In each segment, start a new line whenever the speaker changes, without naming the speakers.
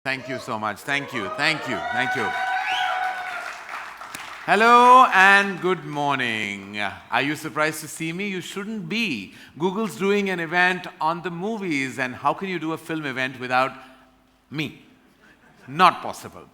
Thank you so much. Thank you. Thank you. Thank you. Hello and good morning. Are you surprised to see me? You shouldn't be. Google's doing an event on the movies, and how can you do a film event without me? Not possible.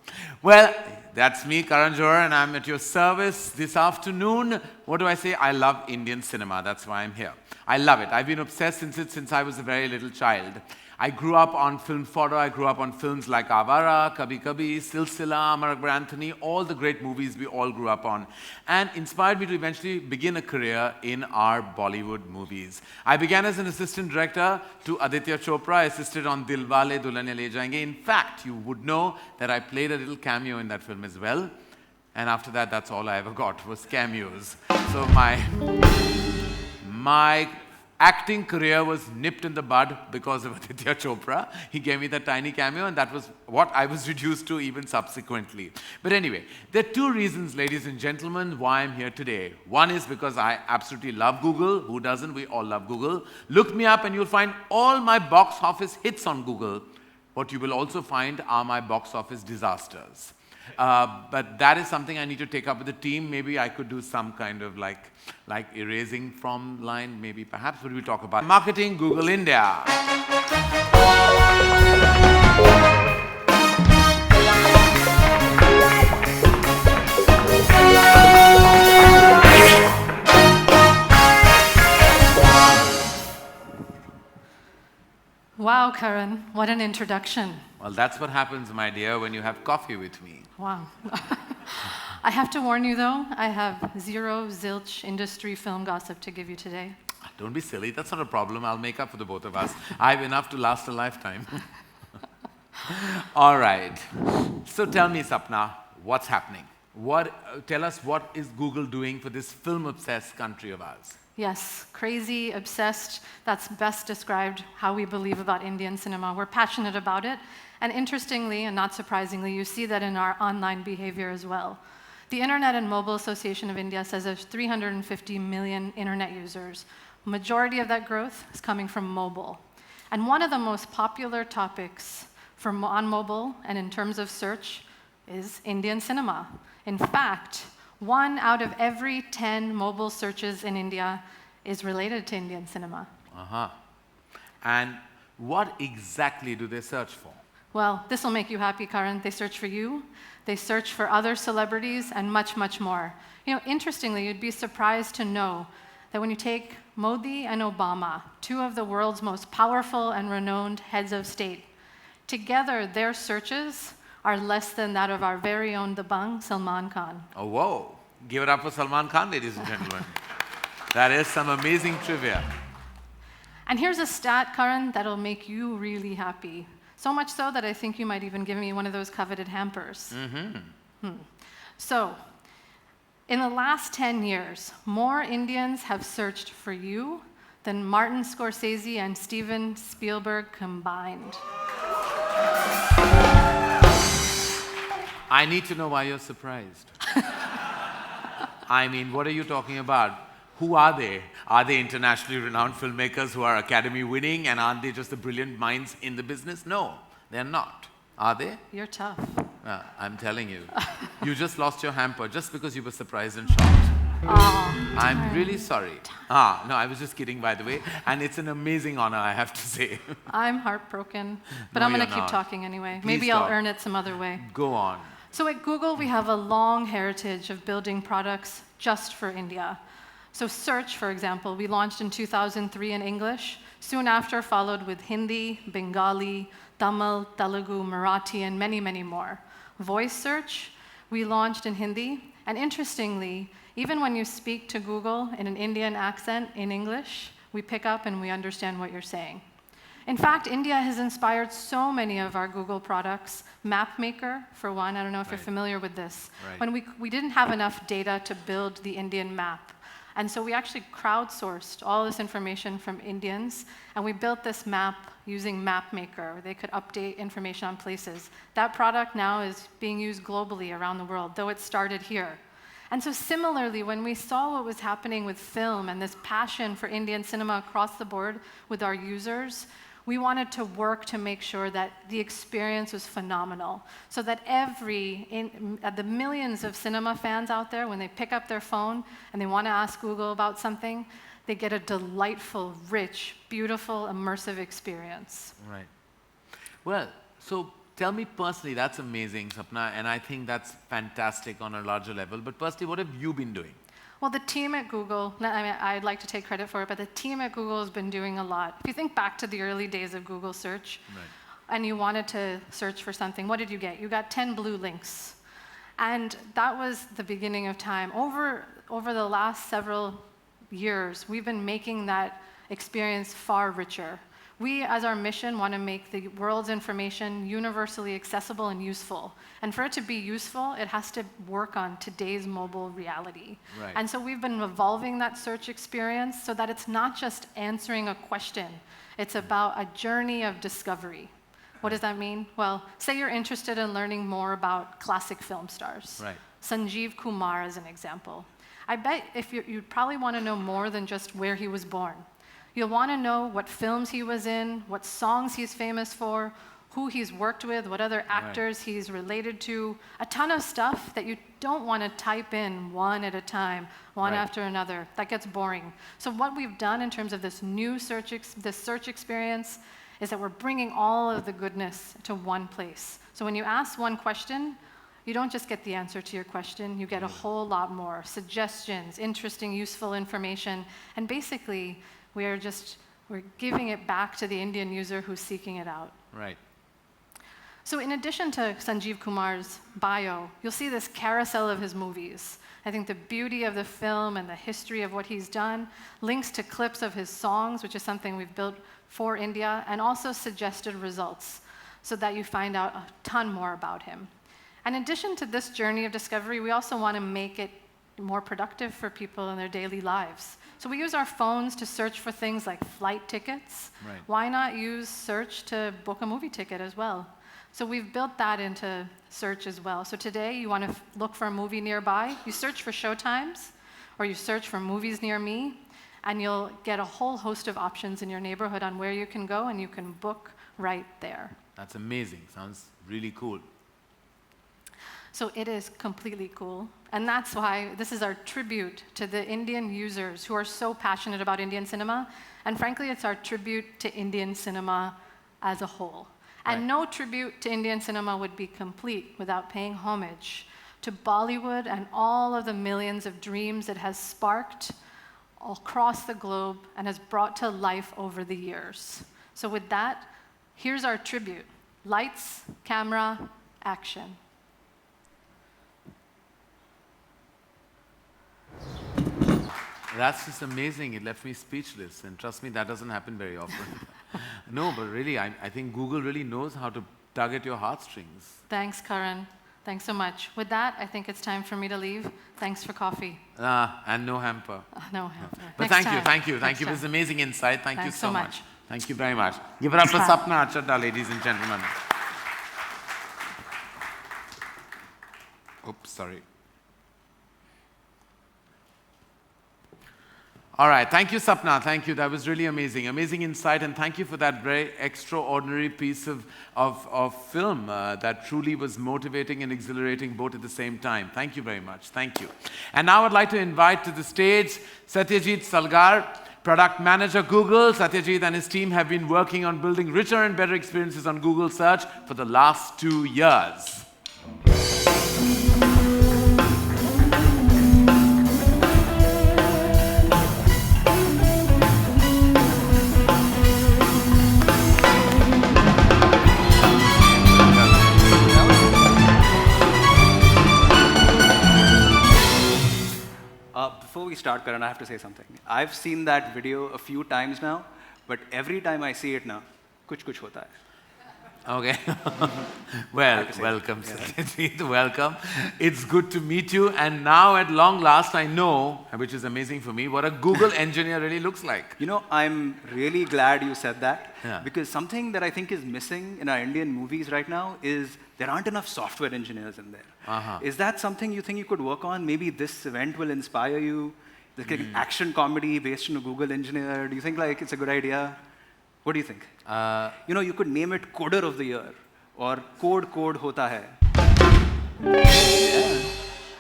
Well, that's me, Karan Johar, and I'm at your service this afternoon. What do I say? I love Indian cinema. That's why I'm here. I love it. I've been obsessed since I was a very little child. I grew up on film fodder. I grew up on films like Avara, Kabhi Kabhi, Silsila, Amar Akbar Anthony, all the great movies we all grew up on, and inspired me to eventually begin a career in our Bollywood movies. I began as an assistant director to Aditya Chopra. I assisted on Dilwale Dulhaniya Le Jayenge. In fact, you would know that I played a little cameo in that film as well. And after that, that's all I ever got was cameos. So my acting career was nipped in the bud because of Aditya Chopra. He gave me that tiny cameo, and that was what I was reduced to even subsequently. But anyway, there are two reasons, ladies and gentlemen, why I'm here today. One is because I absolutely love Google. Who doesn't? We all love Google. Look me up and you'll find all my box office hits on Google. What you will also find are my box office disasters. But that is something I need to take up with the team. Maybe I could do some kind of like erasing from line, maybe perhaps. What do we talk about? Marketing, Google India.
Wow, Karan, what an introduction.
Well, that's what happens, my dear, when you have coffee with me.
Wow. I have to warn you, though, I have zero zilch industry film gossip to give you today.
Don't be silly. That's not a problem. I'll make up for the both of us. I have enough to last a lifetime. All right. So tell me, Sapna, what's happening? Tell us what is Google doing for this film-obsessed country of ours?
Yes, crazy, obsessed. That's best described how we believe about Indian cinema. We're passionate about it. And interestingly, and not surprisingly, you see that in our online behavior as well. The Internet and Mobile Association of India says there's 350 million internet users. Majority of that growth is coming from mobile. And one of the most popular topics on mobile and in terms of search is Indian cinema. In fact, 1 out of every 10 mobile searches in India is related to Indian cinema.
Uh-huh. And what exactly do they search for?
Well, this will make you happy, Karan. They search for you, they search for other celebrities, and much, much more. You know, interestingly, you'd be surprised to know that when you take Modi and Obama, 2 of the world's most powerful and renowned heads of state, together their searches are less than that of our very own Dabangg, Salman Khan.
Oh, whoa. Give it up for Salman Khan, ladies and gentlemen. That is some amazing trivia.
And here's a stat, Karan, that'll make you really happy. So much so that I think you might even give me one of those coveted hampers. So, in the last 10 years, more Indians have searched for you than Martin Scorsese and Steven Spielberg combined.
I need to know why you're surprised. I mean, what are you talking about? Who are they? Are they internationally renowned filmmakers who are Academy winning, and aren't they just the brilliant minds in the business? No, they're not. Are they?
You're tough.
I'm telling you. You just lost your hamper just because you were surprised and shocked.
Oh,
I'm really sorry. No, I was just kidding, by the way. And it's an amazing honor, I have to say.
I'm heartbroken, but
No,
I'm going to
you're
keep
not.
talking anyway.
Please
Maybe
talk.
I'll earn it some other way.
Go on.
So at Google, we have a long heritage of building products just for India. So Search, for example, we launched in 2003 in English, soon after followed with Hindi, Bengali, Tamil, Telugu, Marathi, and many, many more. Voice Search, we launched in Hindi, and interestingly, even when you speak to Google in an Indian accent in English, we pick up and we understand what you're saying. In fact, India has inspired so many of our Google products. MapMaker, for one, I don't know if you're familiar with this.
Right.
When we didn't have enough data to build the Indian map. And so we actually crowdsourced all this information from Indians, and we built this map using MapMaker, where they could update information on places. That product now is being used globally around the world, though it started here. And so similarly, when we saw what was happening with film and this passion for Indian cinema across the board with our users, We wanted to work to make sure that the experience was phenomenal, so that the millions of cinema fans out there, when they pick up their phone and they want to ask Google about something, they get a delightful, rich, beautiful, immersive experience.
Right. Well, so tell me personally, that's amazing, Sapna, and I think that's fantastic on a larger level. But personally, what have you been doing?
Well, the team at Google, I mean, I'd like to take credit for it, but the team at Google has been doing a lot. If you think back to the early days of Google search, and you wanted to search for something, what did you get? You got 10 blue links. And that was the beginning of time. Over the last several years, we've been making that experience far richer. We, as our mission, want to make the world's information universally accessible and useful. And for it to be useful, it has to work on today's mobile reality.
Right.
And so we've been evolving that search experience so that it's not just answering a question. It's about a journey of discovery. What does that mean? Well, say you're interested in learning more about classic film stars.
Right.
Sanjeev Kumar as an example. I bet if you'd probably want to know more than just where he was born. You'll want to know what films he was in, what songs he's famous for, who he's worked with, what other actors he's related to, a ton of stuff that you don't want to type in one at a time, one after another. That gets boring. So what we've done in terms of this new search experience is that we're bringing all of the goodness to one place. So when you ask one question, you don't just get the answer to your question, you get a whole lot more suggestions, interesting, useful information, and basically, we're giving it back to the Indian user who's seeking it out.
Right.
So in addition to Sanjeev Kumar's bio, you'll see this carousel of his movies. I think the beauty of the film and the history of what he's done, links to clips of his songs, which is something we've built for India, and also suggested results so that you find out a ton more about him. In addition to this journey of discovery, we also want to make it more productive for people in their daily lives. So we use our phones to search for things like flight tickets.
Right.
Why not use search to book a movie ticket as well? So we've built that into search as well. So today you want to look for a movie nearby, you search for showtimes, or you search for movies near me, and you'll get a whole host of options in your neighborhood on where you can go, and you can book right there.
That's amazing. Sounds really cool.
So it is completely cool. And that's why this is our tribute to the Indian users who are so passionate about Indian cinema. And frankly, it's our tribute to Indian cinema as a whole. And no tribute to Indian cinema would be complete without paying homage to Bollywood and all of the millions of dreams it has sparked across the globe and has brought to life over the years. So with that, here's our tribute. Lights, camera, action.
That's just amazing. It left me speechless. And trust me, that doesn't happen very often. No, but really, I think Google really knows how to tug at your heartstrings.
Thanks, Karan. Thanks so much. With that, I think it's time for me to leave. Thanks for coffee.
And no hamper.
No hamper.
But
Next
thank you
time.
for this amazing insight. Thank you
Thanks
so
so
much.
much.
Thank you very much. Give it up for Sapna Chadda, ladies and gentlemen. Oops, sorry. All right, thank you, Sapna. Thank you. That was really amazing. Amazing insight, and thank you for that very extraordinary piece of film that truly was motivating and exhilarating both at the same time. Thank you very much. Thank you. And now I'd like to invite to the stage Satyajit Salgar, Product Manager, Google. Satyajit and his team have been working on building richer and better experiences on Google Search for the last 2 years.
Before we start, Karan, I have to say something. I've seen that video a few times now, but every time I see it now, kuch hota hai.
Okay. Well, welcome, Satyajit. Welcome. It's good to meet you. And now, at long last, I know, which is amazing for me, what a Google engineer really looks like.
You know, I'm really glad you said that,
Yeah.
because something that I think is missing in our Indian movies right now is there aren't enough software engineers in there. Is that something you think you could work on? Maybe this event will inspire you? Like an action comedy based on a Google engineer. Do you think like it's a good idea? What do you think? You could name it Coder of the Year or Code Hota Hai. Yeah.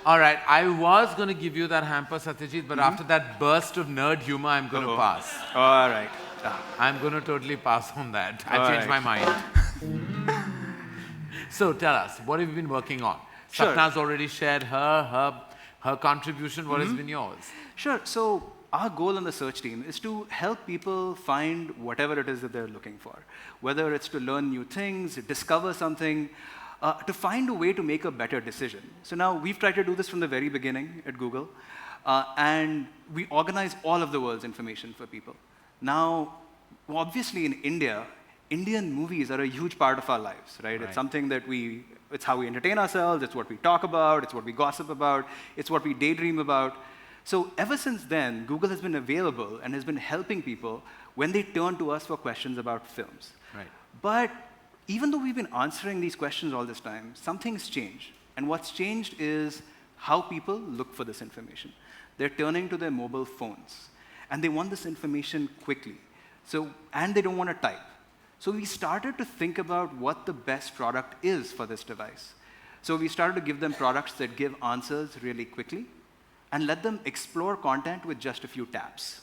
All right, I was going to give you that hamper, Satyajit, but after that burst of nerd humor, I'm going to pass.
All right.
I'm going to totally pass on that. I've
All
changed
right.
my mind. So tell us, what have you been working on?
Sure.
Sapna's already shared her contribution. What has been yours?
Sure. So our goal on the search team is to help people find whatever it is that they're looking for, whether it's to learn new things, discover something, to find a way to make a better decision. So now we've tried to do this from the very beginning at Google, and we organize all of the world's information for people. Now, obviously in India, Indian movies are a huge part of our lives, right? It's something that it's how we entertain ourselves, it's what we talk about, it's what we gossip about, it's what we daydream about. So ever since then, Google has been available and has been helping people when they turn to us for questions about films.
Right.
But even though we've been answering these questions all this time, something's changed. And what's changed is how people look for this information. They're turning to their mobile phones. And they want this information quickly. And they don't want to type. So we started to think about what the best product is for this device. So we started to give them products that give answers really quickly and let them explore content with just a few taps.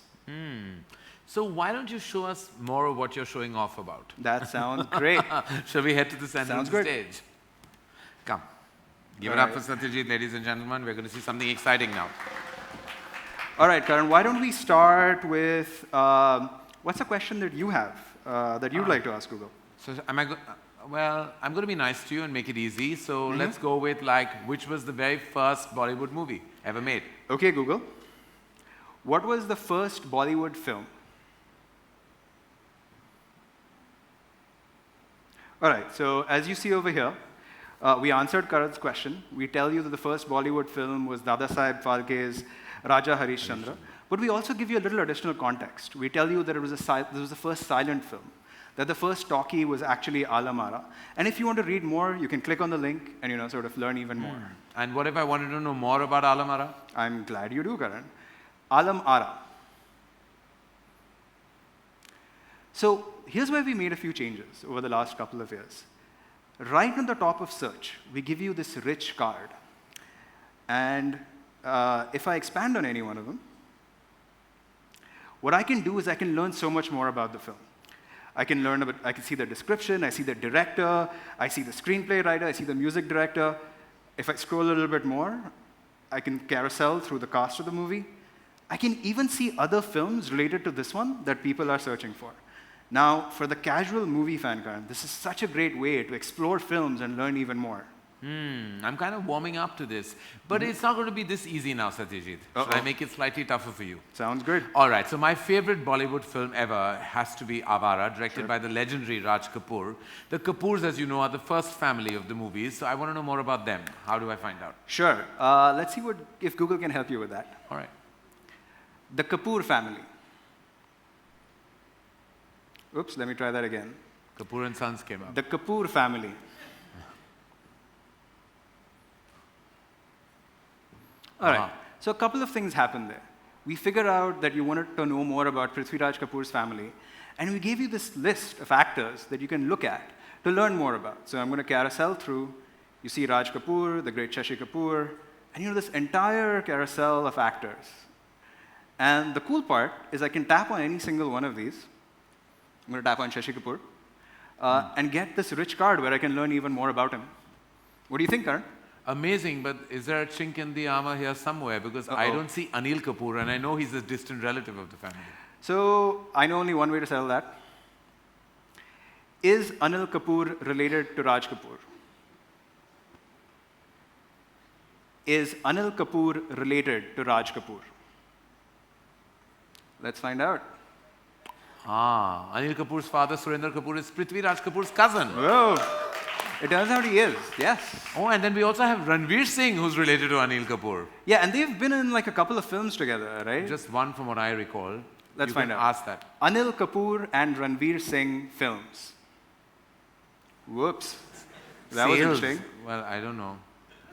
So why don't you show us more of what you're showing off about?
That sounds great.
Shall we head to the center of the
good.
stage? Come. Give it up for Satyajit, ladies and gentlemen. We're going to see something exciting now.
All right, Karan, why don't we start with what's a question that you have that you'd like to ask Google?
So well, I'm going to be nice to you and make it easy. So let's go with which was the very first Bollywood movie ever made?
Okay, Google. What was the first Bollywood film? All right, so as you see over here, we answered Karan's question. We tell you that the first Bollywood film was Dada Saheb Phalke's Raja Harishchandra. But we also give you a little additional context. We tell you that this was the first silent film, that the first talkie was actually Alam Ara. And if you want to read more, you can click on the link and sort of learn even more.
And what if I wanted to know more about Alam Ara?
I'm glad you do, Karan. Alam Ara. So here's where we made a few changes over the last couple of years. Right on the top of search, we give you this rich card. And if I expand on any one of them, what I can do is I can learn so much more about the film. I can see the description, I see the director, I see the screenplay writer, I see the music director. If I scroll a little bit more, I can carousel through the cast of the movie. I can even see other films related to this one that people are searching for. Now, for the casual movie fan, Karan, this is such a great way to explore films and learn even more.
I'm kind of warming up to this. But it's not going to be this easy now, Satyajit. Should I make it slightly tougher for you?
Sounds good.
All right, so my favorite Bollywood film ever has to be Avara, directed by the legendary Raj Kapoor. The Kapoors, as you know, are the first family of the movies, so I want to know more about them. How do I find out?
Sure. Let's see if Google can help you with that.
All right.
The Kapoor family. Oops, let me try that again.
Kapoor and Sons came up.
The Kapoor family. All right. So a couple of things happened there. We figured out that you wanted to know more about Prithviraj Kapoor's family, and we gave you this list of actors that you can look at to learn more about. So I'm going to carousel through. You see Raj Kapoor, the great Shashi Kapoor, and this entire carousel of actors. And the cool part is I can tap on any single one of these. I'm going to tap on Shashi Kapoor and get this rich card where I can learn even more about him. What do you think, Karan?
Amazing, but is there a chink in the armor here somewhere? Because I don't see Anil Kapoor, and I know he's a distant relative of the family.
So I know only one way to settle that. Is Anil Kapoor related to Raj Kapoor? Is Anil Kapoor related to Raj Kapoor? Let's find out.
Anil Kapoor's father, Surendra Kapoor, is Prithviraj Kapoor's cousin.
Whoa. It turns out he is, yes.
Oh, and then we also have Ranveer Singh, who's related to Anil Kapoor.
Yeah, and they've been in a couple of films together, right?
Just one from what I recall.
Let's find out.
Ask that.
Anil Kapoor and Ranveer Singh films. Whoops. That was interesting.
Well, I don't know.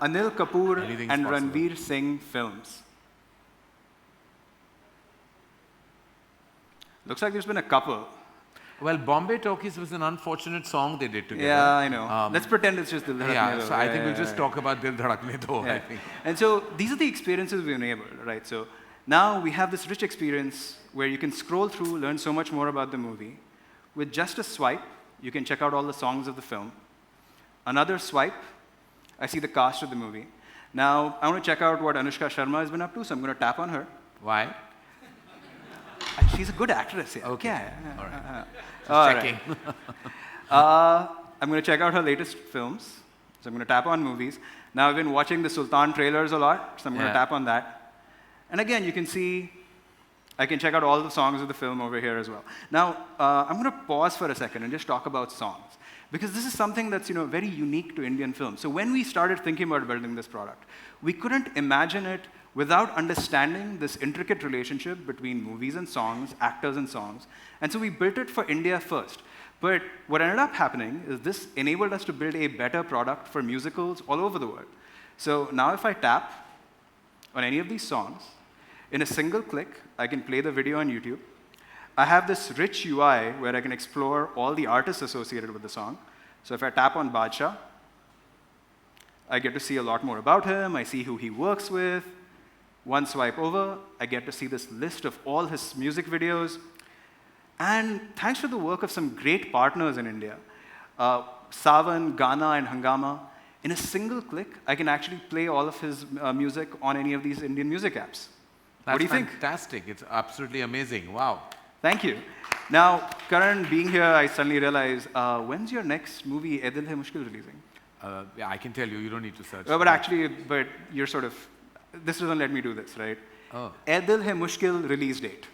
Anil Kapoor
Anything's
and
possible.
Ranveer Singh films. Looks like there's been a couple.
Well, Bombay Talkies was an unfortunate song they did together.
Yeah, I know. Let's pretend it's just Dil Dhadakne
Yeah,
Do.
so I think we'll just talk about Dil Dhadakne Do, I think.
And so these are the experiences we enabled, right? So now we have this rich experience where you can scroll through, learn so much more about the movie. With just a swipe, you can check out all the songs of the film. Another swipe, I see the cast of the movie. Now, I want to check out what Anushka Sharma has been up to, so I'm going to tap on her.
Why?
She's a good actress, yeah.
Okay.
Yeah.
All right. Just
All
checking.
Right. I'm going to check out her latest films. So I'm going to tap on movies. Now, I've been watching the Sultan trailers a lot, so I'm going to tap on that. And again, you can see, I can check out all the songs of the film over here as well. Now, I'm going to pause for a second and just talk about songs. Because this is something that's very unique to Indian film. So when we started thinking about building this product, we couldn't imagine it without understanding this intricate relationship between movies and songs, actors and songs. And so we built it for India first. But what ended up happening is this enabled us to build a better product for musicals all over the world. So now if I tap on any of these songs, in a single click, I can play the video on YouTube. I have this rich UI where I can explore all the artists associated with the song. So if I tap on Badshah, I get to see a lot more about him. I see who he works with. One swipe over, I get to see this list of all his music videos. And thanks to the work of some great partners in India, Savan, Ghana, and Hangama, in a single click, I can actually play all of his music on any of these Indian music apps.
That's
what do you think?
Fantastic. It's absolutely amazing. Wow.
Thank you. Now, Karan, being here, I suddenly realize, when's your next movie, Ae Dil Hai Mushkil, releasing?
Yeah, I can tell you. You don't need to search.
But you're sort of, this doesn't let me do this, right?
Oh.
Ae Dil Hai Mushkil release date.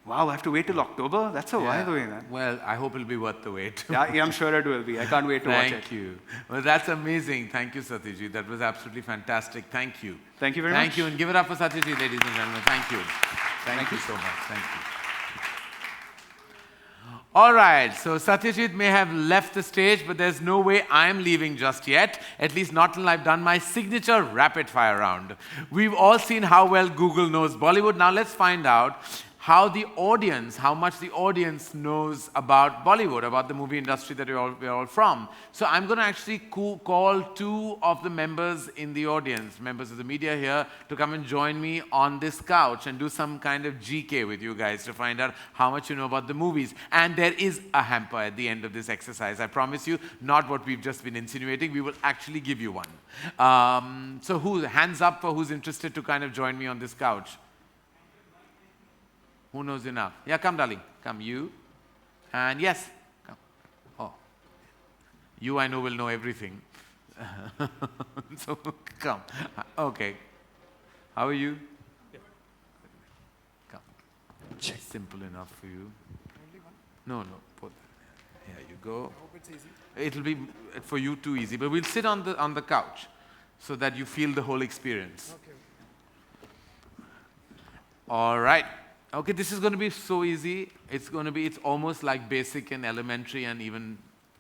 Wow, I have to wait till October? That's a while away, man.
Well, I hope it'll be worth the wait.
Yeah, I'm sure it will be. I can't wait to watch it.
Thank you. Well, that's amazing. Thank you, Satyajit. That was absolutely fantastic. Thank you.
Thank you very much.
Thank you. And give it up for Satyajit, ladies and gentlemen. Thank you. Thank you so much. Thank you. All right, so Satyajit may have left the stage, but there's no way I'm leaving just yet, at least not till I've done my signature rapid fire round. We've all seen how well Google knows Bollywood. Now let's find out how much the audience knows about Bollywood, about the movie industry that we're all from. So I'm going to actually call two of the members in the audience, members of the media here, to come and join me on this couch and do some kind of GK with you guys to find out how much you know about the movies. And there is a hamper at the end of this exercise. I promise you, not what we've just been insinuating. We will actually give you one. So hands up for who's interested to kind of join me on this couch? Who knows enough? Yeah, come, darling. Come, you. And yes, come. Oh, you I know will know everything. So, come. Okay. How are you? Yeah. Come. Check. Simple enough for you. No, both. Here you go.
I hope it's easy.
It'll be for you too easy, but we'll sit on the couch so that you feel the whole experience.
Okay.
All right. Okay, this is going to be so easy. It's almost like basic and elementary and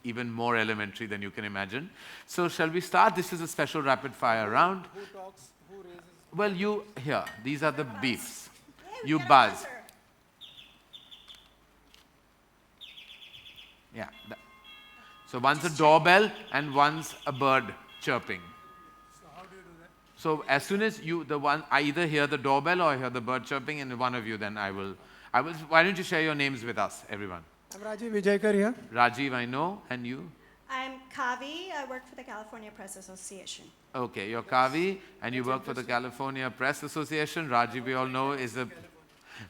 even more elementary than you can imagine. So shall we start? This is a special rapid fire round.
Who talks? Who raises?
Well, these are the beeps. You buzz. Yeah. So one's a doorbell and one's a bird chirping.
So how do you do that?
So as soon as I either hear the doorbell or I hear the bird chirping, and one of you then I will. Why don't you share your names with us, everyone?
I'm Rajiv Vijaykar here.
Rajiv, I know, and you?
I'm Kavi. I work for the California Press Association.
Okay, you're Kavi, and you work for the California Press Association. Rajiv, we all know,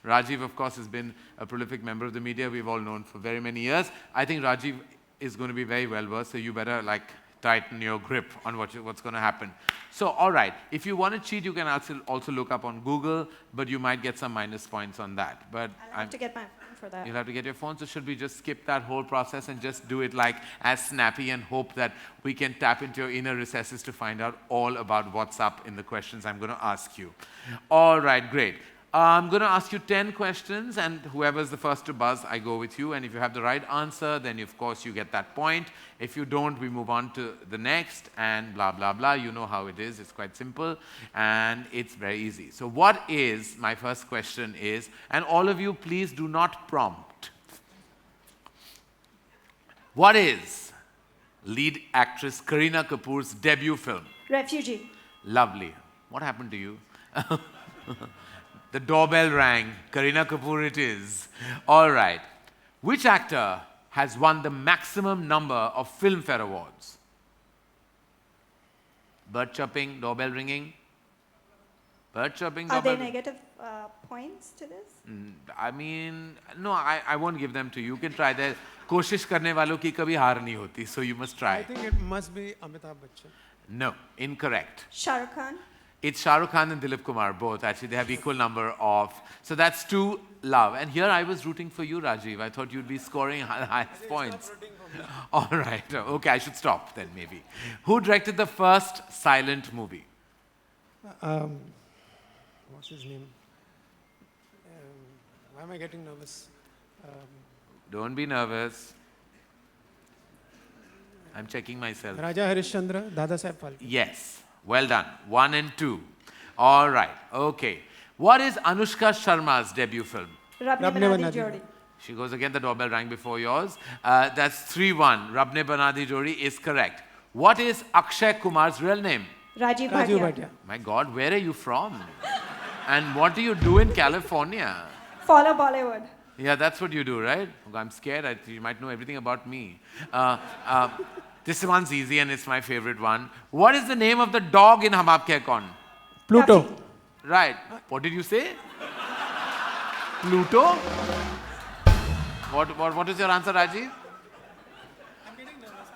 Rajiv, of course, has been a prolific member of the media. We've all known for very many years. I think Rajiv is going to be very well versed, so you better tighten your grip on what's going to happen. So, all right, if you want to cheat, you can also look up on Google, but you might get some minus points on that. But
I'll have to get my phone for that.
You'll have to get your phone, so should we just skip that whole process and just do it as snappy and hope that we can tap into your inner recesses to find out all about what's up in the questions I'm going to ask you. All right, great. I'm going to ask you 10 questions, and whoever's the first to buzz, I go with you. And if you have the right answer, then of course you get that point. If you don't, we move on to the next, and blah, blah, blah. You know how it is. It's quite simple, and it's very easy. So what is, my first question is, and all of you, please do not prompt. What is lead actress Kareena Kapoor's debut film?
Refugee.
Lovely. What happened to you? The doorbell rang. Kareena Kapoor it is. All right. Which actor has won the maximum number of Filmfare Awards? Bird chirping, doorbell ringing. Bird chirping,
Are
doorbell
there negative points to this?
I mean, no, I won't give them to you. You can try that. कोशिश करने वालों की कभी हार नहीं होती. So you must
I
try.
think it must be Amitabh Bachchan.
No, incorrect.
Shah Rukh Khan.
It's Shah Rukh Khan and Dilip Kumar, both. Actually, they have equal number of. So that's 2 love. And here I was rooting for you, Rajiv. I thought you'd be scoring highest points. All right. Okay, I should stop then, maybe. Who directed the first silent movie?
What's his name? Why am I getting nervous?
Don't be nervous. I'm checking myself.
Raja Harishchandra, Dada Saheb Phalke.
Yes. Well done. 1 and 2. All right. Okay. What is Anushka Sharma's debut film?
Rabne
Rabne
Bana
Bana
Di
Di
Jodi.
She goes again, the doorbell rang before yours. That's 3-1. Rabne Bana Di Jodi is correct. What is Akshay Kumar's real name?
Rajiv
Raju
Bhatia.
Bhatia.
My God, where are you from? And what do you do in California?
Follow Bollywood.
Yeah, that's what you do, right? I'm scared. You might know everything about me. This one's easy and it's my favorite one. What is the name of the dog in Hum Aapke Hai Kaun?
Pluto.
Tuffy.
Right. What did you say? Pluto? What is your answer, Rajiv?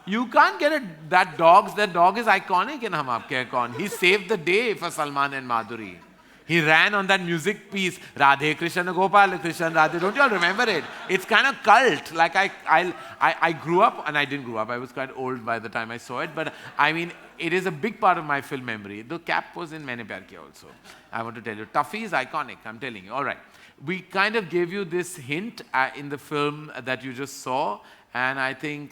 You can't get that dog. That dog is iconic in Hum Aapke Hai Kaun. He saved the day for Salman and Madhuri. He ran on that music piece, Radhe Krishna Gopal Krishna Radhe. Don't you all remember it? It's kind of cult. Like I grew up, and I didn't grow up. I was quite old by the time I saw it. But I mean, it is a big part of my film memory. The cap was in Maine Pyar Kiya also. I want to tell you. Tuffy is iconic, I'm telling you. All right. We kind of gave you this hint in the film that you just saw. And I think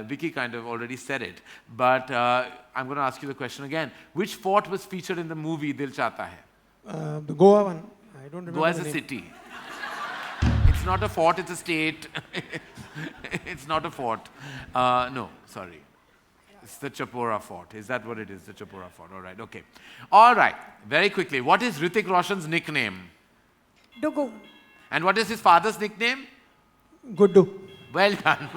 Vicky kind of already said it. But I'm going to ask you the question again. Which fort was featured in the movie Dil Chahta Hai?
The Goa one. I don't remember
Goa is
the
a
name.
city. It's not a fort, it's a state. It's not a fort. No, sorry. It's the Chopra fort. Is that what it is? The Chopra fort. All right, okay. All right, very quickly. What is Hrithik Roshan's nickname?
Dugu.
And what is his father's nickname?
Guddu.
Well done.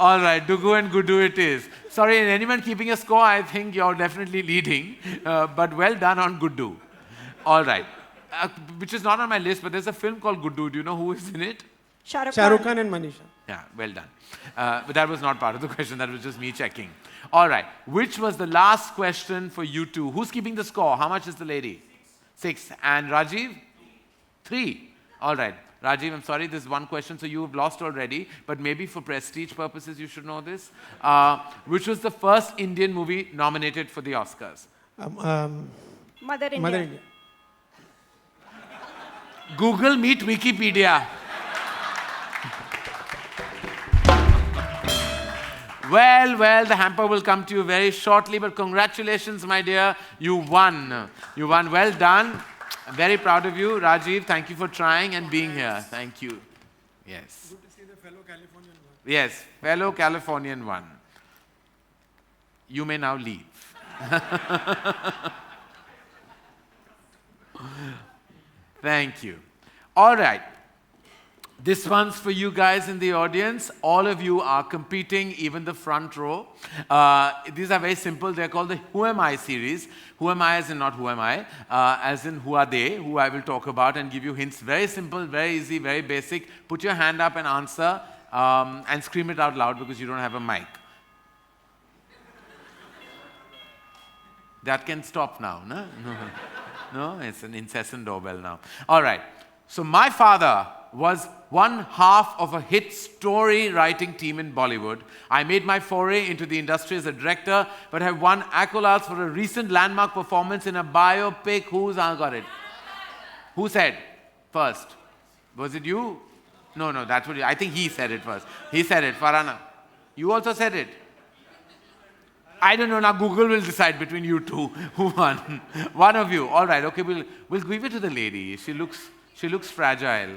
All right, Dugu and Gudu it is. Sorry, anyone keeping a score, I think you're definitely leading. But well done on Gudu. All right. Which is not on my list, but there's a film called Gudu. Do you know who is in it?
Shah Rukh
Shah Rukh
Khan.
Khan and Manisha.
Yeah, well done. But that was not part of the question. That was just me checking. All right. Which was the last question for you two? Who's keeping the score? How much is the lady? 6. And Rajiv? 3. All right. Rajiv, I'm sorry, this is one question, so you've lost already, but maybe for prestige purposes you should know this. Which was the first Indian movie nominated for the Oscars?
Mother India.
Mother India.
Google meet Wikipedia. Well, the hamper will come to you very shortly, but congratulations, my dear. You won. You won. Well done. I'm very proud of you. Rajiv, thank you for trying and being here. Thank you. Yes.
Good to see the fellow Californian one.
Yes, fellow Californian one. You may now leave. Thank you. All right. This one's for you guys in the audience. All of you are competing, even the front row. These are very simple. They're called the Who Am I series. Who am I as in not who am I, as in who are they, who I will talk about and give you hints. Very simple, very easy, very basic. Put your hand up and answer and scream it out loud because you don't have a mic. That can stop now, no? No, it's an incessant doorbell now. All right. So my father was one half of a hit story writing team in Bollywood. I made my foray into the industry as a director, but have won accolades for a recent landmark performance in a biopic. Who's got it? Who said first? Was it you? No, that's what I think he said it first. He said it, Farhana. You also said it. I don't know, now Google will decide between you two who won. One of you. All right, okay, we'll give it to the lady. She looks fragile.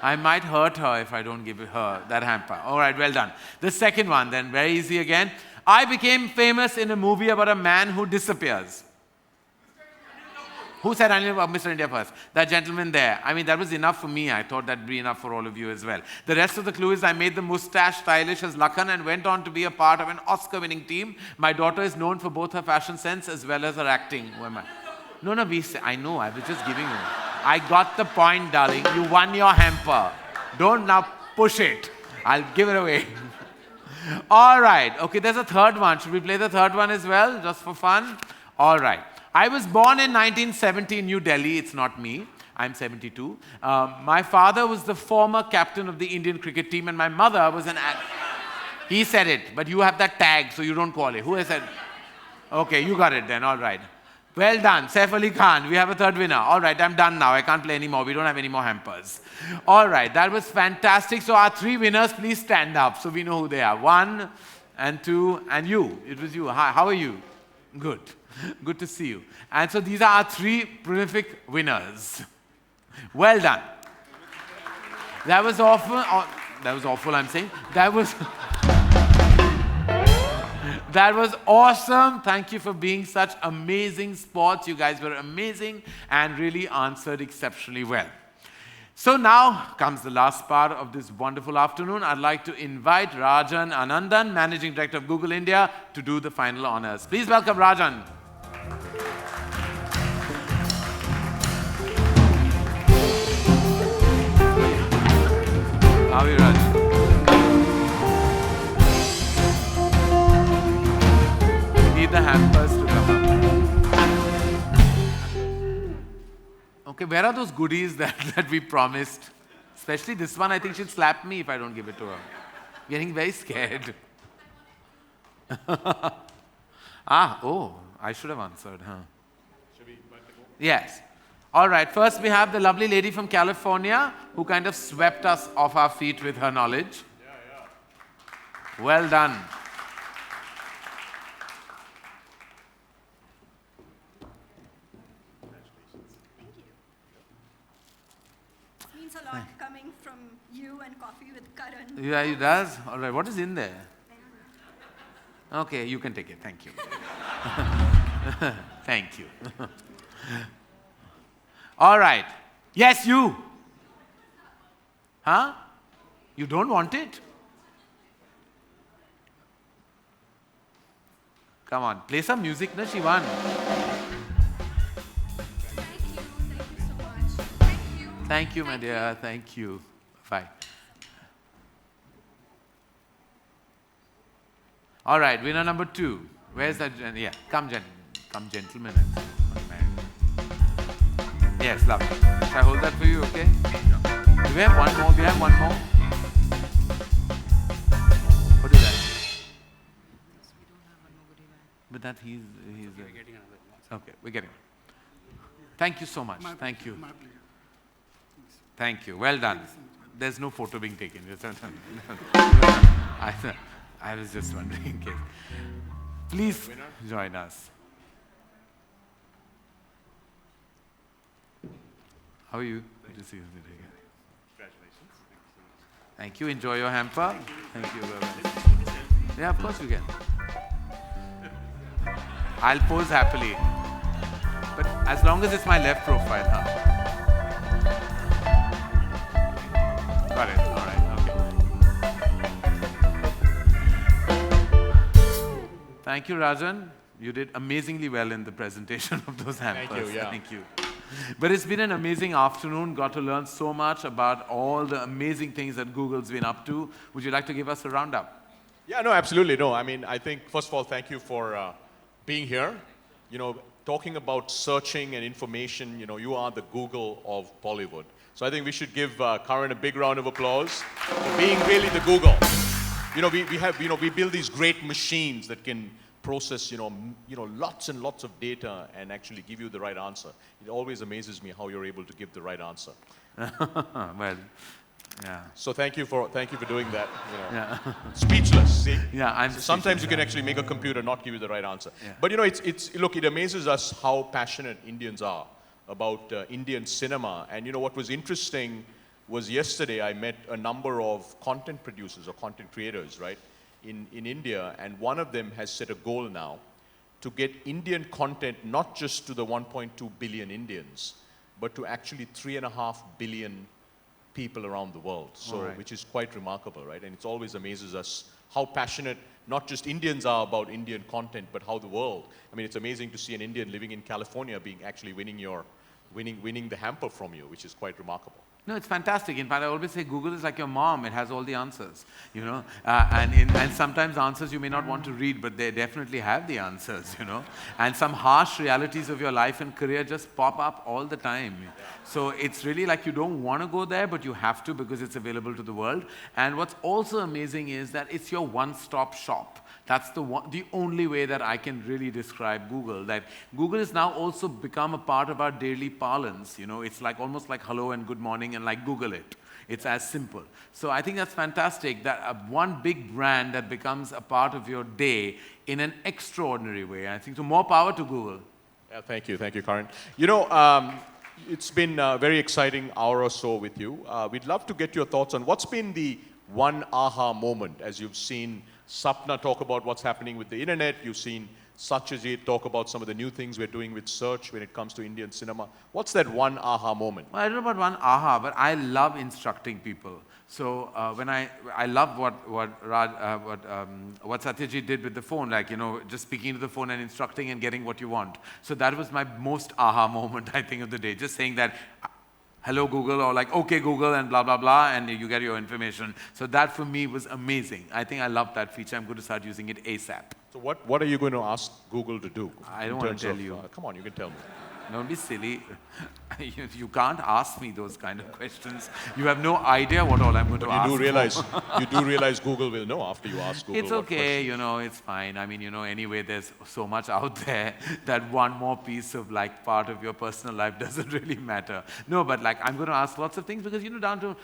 I might hurt her if I don't give her that hamper. All right, well done. The second one then, very easy again. I became famous in a movie about a man who disappears. Who said Mr. India first? That gentleman there. I mean, that was enough for me. I thought that'd be enough for all of you as well. The rest of the clue is I made the mustache stylish as Lakhan and went on to be a part of an Oscar-winning team. My daughter is known for both her fashion sense as well as her acting. Who am I? No, I know. I was just giving you. I got the point, darling. You won your hamper. Don't now push it. I'll give it away. All right. Okay, there's a third one. Should we play the third one as well, just for fun? All right. I was born in 1970 in New Delhi. It's not me. I'm 72. My father was the former captain of the Indian cricket team, and my mother was an actor. He said it, but you have that tag, so you don't call it. Who has said? Okay, you got it then. All right. Well done. Saif Ali Khan. We have a third winner. All right, I'm done now. I can't play anymore. We don't have any more hampers. All right, that was fantastic. So our three winners, please stand up so we know who they are. 1 and 2 and you. It was you. Hi, how are you? Good. Good to see you. And so these are our three prolific winners. Well done. That was awful. That was awful, I'm saying. That was awesome. Thank you for being such amazing sports. You guys were amazing and really answered exceptionally well. So now comes the last part of this wonderful afternoon. I'd like to invite Rajan Anandan, Managing Director of Google India, to do the final honors. Please welcome Rajan. How are you, Rajan? Need the hampers to come up. Okay, where are those goodies that we promised? Especially this one, I think she'll slap me if I don't give it to her. Getting very scared. I should have answered, huh? Should we? Yes. All right, first we have the lovely lady from California who kind of swept us off our feet with her knowledge. Yeah. Well done.
It means a lot coming from you and coffee with Karan.
Yeah, it does. All right, what is in there? Okay, you can take it. Thank you. Thank you. All right. Yes, you. Huh? You don't want it? Come on, play some music, na, she won.
Thank you so much. Thank you.
Thank you, my dear. Thank you. Bye. All right, winner number 2. Where's that? Yeah, come gentlemen. Yes, lovely. Shall I hold that for you, okay? Do we have one more? Do we have one more? What is that? But that he's we're getting another. Okay, we're getting one. Thank you so much. Thank you. Thank you. Well done. There's no photo being taken. I was just wondering in case. Please join us. How are you? Good to see you. Congratulations. Thank you. Enjoy your hamper. Thank you. Yeah, of course you can. I'll pose happily. But as long as it's my left profile, huh? Got it. All right. Okay. Thank you, Rajan. You did amazingly well in the presentation of those hampers.
Thank you. Yeah.
Thank you. But it's been an amazing afternoon. Got to learn so much about all the amazing things that Google's been up to. Would you like to give us a roundup?
Yeah, no, absolutely. No, I mean, I think, first of all, thank you for being here. You know, talking about searching and information, you are the Google of Bollywood. So I think we should give Karan a big round of applause for being really the Google. We build these great machines that can process, lots and lots of data and actually give you the right answer. It always amazes me how you're able to give the right answer.
Well, yeah.
So thank you for doing that.
Yeah.
Speechless. See?
Yeah,
Sometimes you can actually make a computer not give you the right answer.
Yeah.
But it amazes us how passionate Indians are about Indian cinema. And what was interesting was yesterday I met a number of content producers or content creators, right, in India, and one of them has set a goal now to get Indian content not just to the 1.2 billion Indians, but to actually 3.5 billion people around the world, which is quite remarkable, right? And it always amazes us how passionate not just Indians are about Indian content, but how the world. I mean, it's amazing to see an Indian living in California actually winning the hamper from you, which is quite remarkable.
No, it's fantastic. In fact, I always say Google is like your mom. It has all the answers, and sometimes answers you may not want to read, but they definitely have the answers, And some harsh realities of your life and career just pop up all the time. So it's really like you don't want to go there, but you have to because it's available to the world. And what's also amazing is that it's your one-stop shop. That's the only way that I can really describe Google, that Google has now also become a part of our daily parlance. It's like almost like hello and good morning and like Google it. It's as simple. So I think that's fantastic, that one big brand that becomes a part of your day in an extraordinary way. I think so more power to Google.
Yeah, thank you, Karan. It's been a very exciting hour or so with you. We'd love to get your thoughts on what's been the one aha moment as you've seen Sapna talk about what's happening with the internet. You've seen Satyajit talk about some of the new things we're doing with search when it comes to Indian cinema. What's that one aha moment?
Well, I don't know about one aha, but I love instructing people. So when I love what Satyajit did with the phone, like just speaking to the phone and instructing and getting what you want. So that was my most aha moment, I think, of the day. Just saying that, hello Google, or like okay Google, and blah blah blah, and you get your information. So that for me was amazing. I think I love that feature. I'm going to start using it ASAP.
So what are you going to ask Google to do?
I don't want to tell you.
Come on, you can tell me.
Don't be silly. You can't ask me those kind of questions. You have no idea what all I'm going to ask.
You do realize Google will know after you ask Google.
It's okay, it's fine. I mean, anyway, there's so much out there that one more piece of part of your personal life doesn't really matter. No, but I'm going to ask lots of things because, down to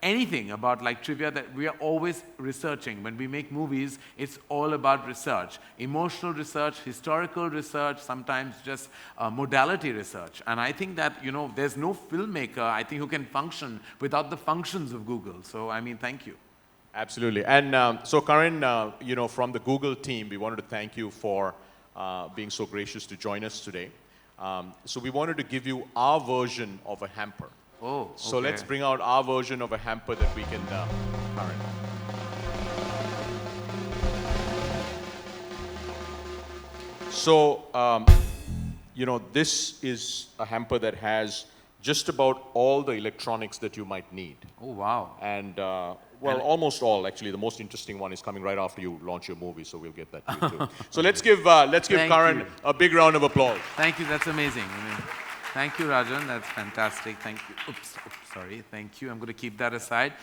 anything about trivia, that we are always researching. When we make movies, it's all about research. Emotional research, historical research, sometimes just modality research. And I think that, there's no filmmaker, I think, who can function without the functions of Google. So, I mean, thank you.
Absolutely. And so, Karan, from the Google team, we wanted to thank you for being so gracious to join us today. So we wanted to give you our version of a hamper.
Oh, okay.
So let's bring out our version of a hamper that we can, Karan. So, this is a hamper that has just about all the electronics that you might need.
Oh, wow.
And, almost all, actually. The most interesting one is coming right after you launch your movie, so we'll get that to you too. So let's give Karan a big round of applause.
Thank you, that's amazing. Thank you, Rajan, that's fantastic. Thank you. Oops, sorry, thank you. I'm going to keep that aside.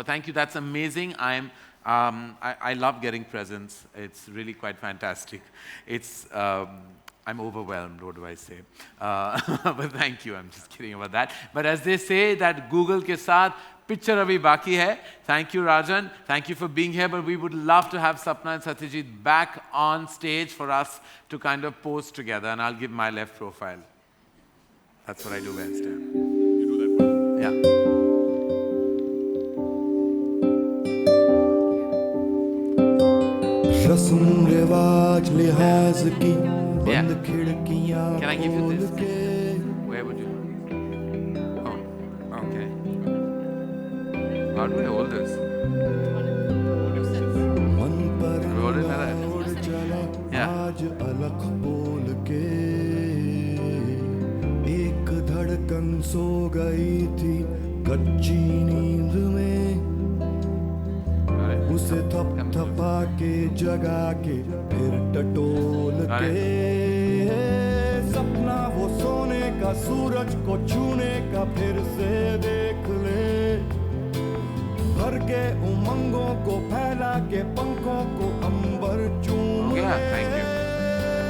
Thank you, that's amazing. I love getting presents. It's really quite fantastic. I'm overwhelmed, what do I say? But thank you, I'm just kidding about that. But as they say that Google ke saath picture abhi baki hai. Thank you, Rajan. Thank you for being here. But we would love to have Sapna and Satyajit back on stage for us to kind of pose together. And I'll give my left profile. That's what I do when I stand.
You do that well.
Yeah.
रस्म रिवाज लिहाज की
Yeah.
बंद खिड़कियां
Can I give you
खोल
this?
के
Where would you? Oh, okay. How do I hold this?
मन पर
Have you already had that?
उड़ चला
Yeah.
आज अलग बोल के एक धड़कन सो गई थी कच्ची नींद में
Got it.
उसे थप
Come.
थपा के जगा के फिर टटोल
Got
के सपना वो सोने का सूरज को छूने का फिर से देख ले भर के उमंगों को फैला के पंखों को अंबर चूम
Yeah,
ले
thank you.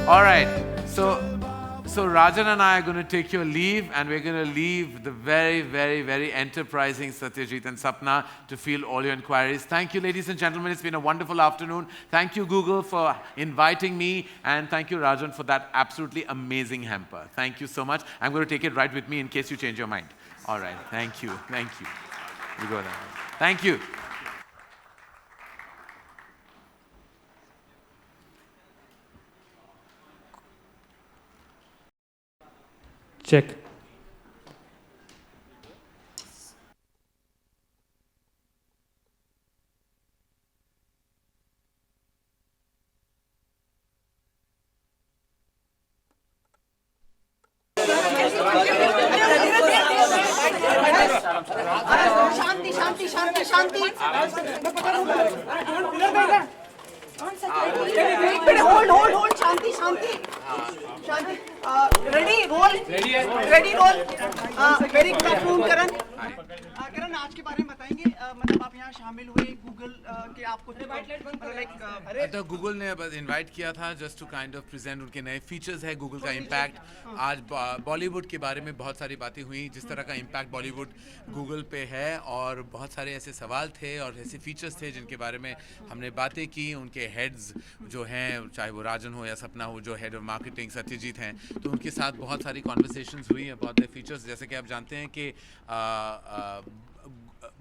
All right. So Rajan and I are going to take your leave, and we're going to leave the very, very, very enterprising Satyajit and Sapna to field all your inquiries. Thank you, ladies and gentlemen. It's been a wonderful afternoon. Thank you, Google, for inviting me, and thank you, Rajan, for that absolutely amazing hamper. Thank you so much. I'm going to take it right with me in case you change your mind. All right. Thank you. Thank you. You go there. Thank you.
Check.
शांति शांति शांति शांति hold hold hold शांति शांति शांति ready roll ready roll very good afternoon Karan Karan आज के बारे में बताएंगे मतलब आप यहाँ शामिल हुए गूगल के आपको
तो गूगल ने बस इनवाइट किया था just to kind of present उनके नए फीचर्स है गूगल का इम्पैक्ट आज बॉलीवुड के बारे में बहुत सारी बातें हुई जिस तरह का इम्पैक्ट बॉलीवुड गूगल पे है और बहुत सारे ऐसे सवाल थे और ऐसे फीचर्स थे जिनके बारे में हमने बातें की उनके हेड्स जो हैं चाहे वो राजन हो या सपना हो जो हेड ऑफ मार्केटिंग सत्यजीत हैं तो उनके साथ बहुत सारी कॉन्वर्सेशंस हुई हैं बहुत फीचर्स जैसे कि आप जानते हैं कि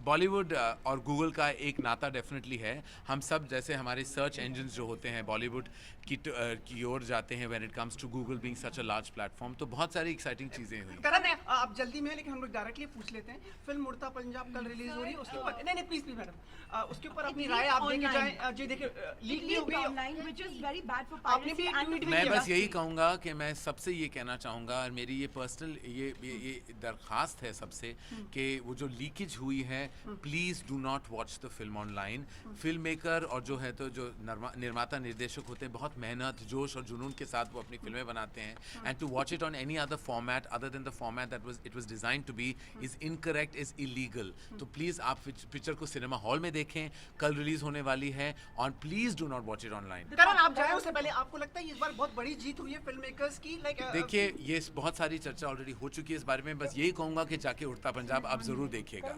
बॉलीवुड और गूगल का एक नाता डेफिनेटली है हम सब जैसे हमारे सर्च इंजन्स जो होते हैं बॉलीवुड की ओर जाते हैं when it comes to Google being such a large platform तो बहुत सारी एक्साइटिंग चीज़ें हुई
करण है आप जल्दी में है लेकिन हम लोग डायरेक्टली पूछ लेते हैं फिल्म उड़ता पंजाब कल रिलीज हो रही है उसके ऊपर नहीं प्लीज मैडम उसके ऊपर अपनी राय आप देके जाएं जी देखिए लीक भी हो गई आपने भी ट्वीट भी
मैं
किया
बस यही कहूँगा कि मैं सबसे ये कहना चाहूँगा और मेरी ये पर्सनल ये दरख्वास्त है सबसे कि वो जो लीकेज हुई है please do not watch the film online film maker और जो है तो जो निर्माता निर्देशक होते हैं बहुत मेहनत जोश और जुनून के साथ वो अपनी फिल्में बनाते हैं and to watch it on any other format other than the format that it was designed to be is incorrect is illegal तो प्लीज़ आप पिक्चर को सिनेमा हॉल में देखें कल रिलीज होने वाली है और please do not watch it online
Karan आप जाए उससे पहले आपको लगता है इस बार बहुत बड़ी जीत हुई है फिल्म मेकर्स की लाइक
देखिए ये बहुत सारी चर्चा ऑलरेडी हो चुकी है इस बारे में बस यही कहूँगा कि जाके उड़ता पंजाब आप ज़रूर देखिएगा